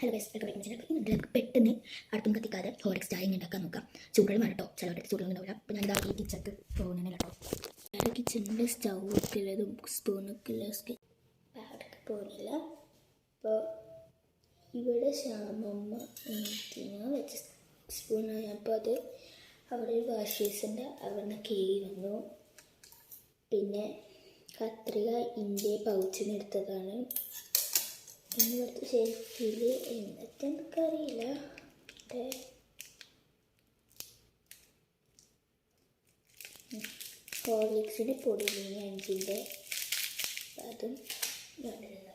Hello guys, welcome back to my channel. നമുക്ക് പെട്ടെന്ന് അടുത്തും കത്തിക്കാതെ ഹോർലിക്സ് ചായ ഉണ്ടാക്കാൻ നോക്കാം. ചൂടുവെള്ളം വേണം കേട്ടോ, ചിലവരുടെ ചൂടുവെള്ളം ഉണ്ടാവില്ല. അപ്പോൾ ഞാനിതാ ഈ കിച്ചക്ക് പോകുന്നില്ല കേട്ടോ. അവിടെ കിച്ചണിൻ്റെ സ്റ്റൗ ഒക്കെ ഉള്ളതും സ്പൂണൊക്കെ ഉള്ള അവിടേക്ക് പോകുന്നില്ല. അപ്പോൾ ഇവിടെ ശ്യാമമ്മ ഞാൻ വെച്ച സ്പൂണാണ്. അപ്പോൾ അത് അവിടെ ഒരു വാഷ് ബേസിൻ്റെ അവിടെ നിന്ന് കേറി വന്നു. പിന്നെ കത്രിക ഇന്ത്യ പൗച്ചിന് എടുത്തതാണ്. പിന്നെ കുറച്ച് ഷേപ്പിൽ എന്നിട്ട് എനിക്കറിയില്ല. ഹോർലിക്സിൻ്റെ പൊടി 5ൻ്റെ അതും നല്ലതാണ്.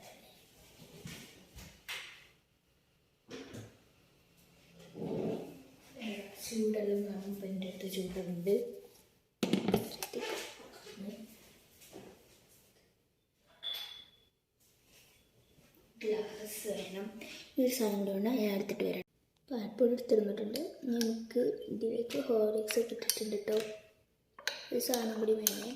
ചൂടെല്ലാം കാണുമ്പോൾ എൻ്റെ അടുത്ത് ചൂടുണ്ട്. ഗ്ലാസ് വേണം. ഈ ഒരു സാധനം കൊണ്ട് ഞാൻ എടുത്തിട്ട് വരാം. പാൽപ്പൊടി എടുത്തിരുന്നിട്ടുണ്ട്. നമുക്ക് ഇതിലേക്ക് ഹോർലിക്സ് ഇട്ടിട്ടുണ്ട് കേട്ടോ. ഒരു സാധനം കൂടി വേണേ.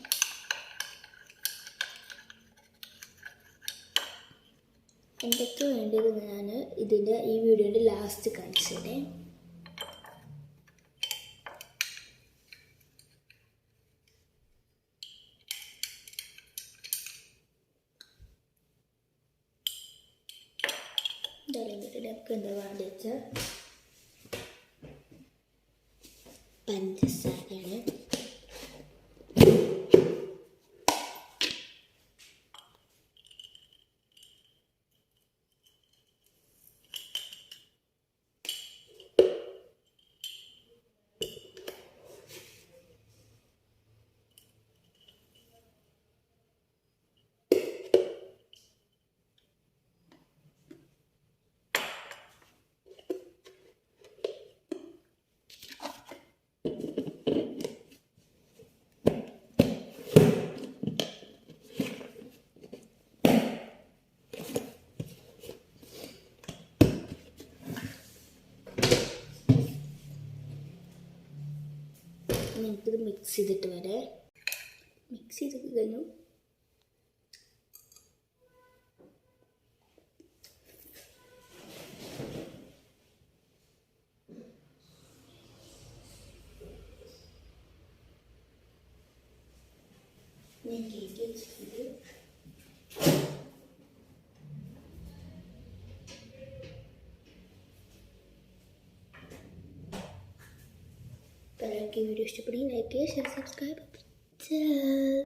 എന്തൊക്കെ വേണ്ടത് ഞാൻ ഇതിൻ്റെ ഈ വീഡിയോൻ്റെ ലാസ്റ്റ് കാണിച്ചതേ. നമുക്ക് എന്താ വേണ്ടി വെച്ചാൽ പഞ്ചസാരയാണ്. നമുക്കിത് മിക്സ് ചെയ്തിട്ട് വരെ മിക്സ് ചെയ്തിട്ട് കഴിഞ്ഞു. ഞാൻ കേക്ക് വെച്ചിട്ടുണ്ട്. വീഡിയോ ഇഷ്ടപ്പെടുകയും ലൈക്ക് ചെയ്യുക, ഷെയർ, സബ്സ്ക്രൈബ്.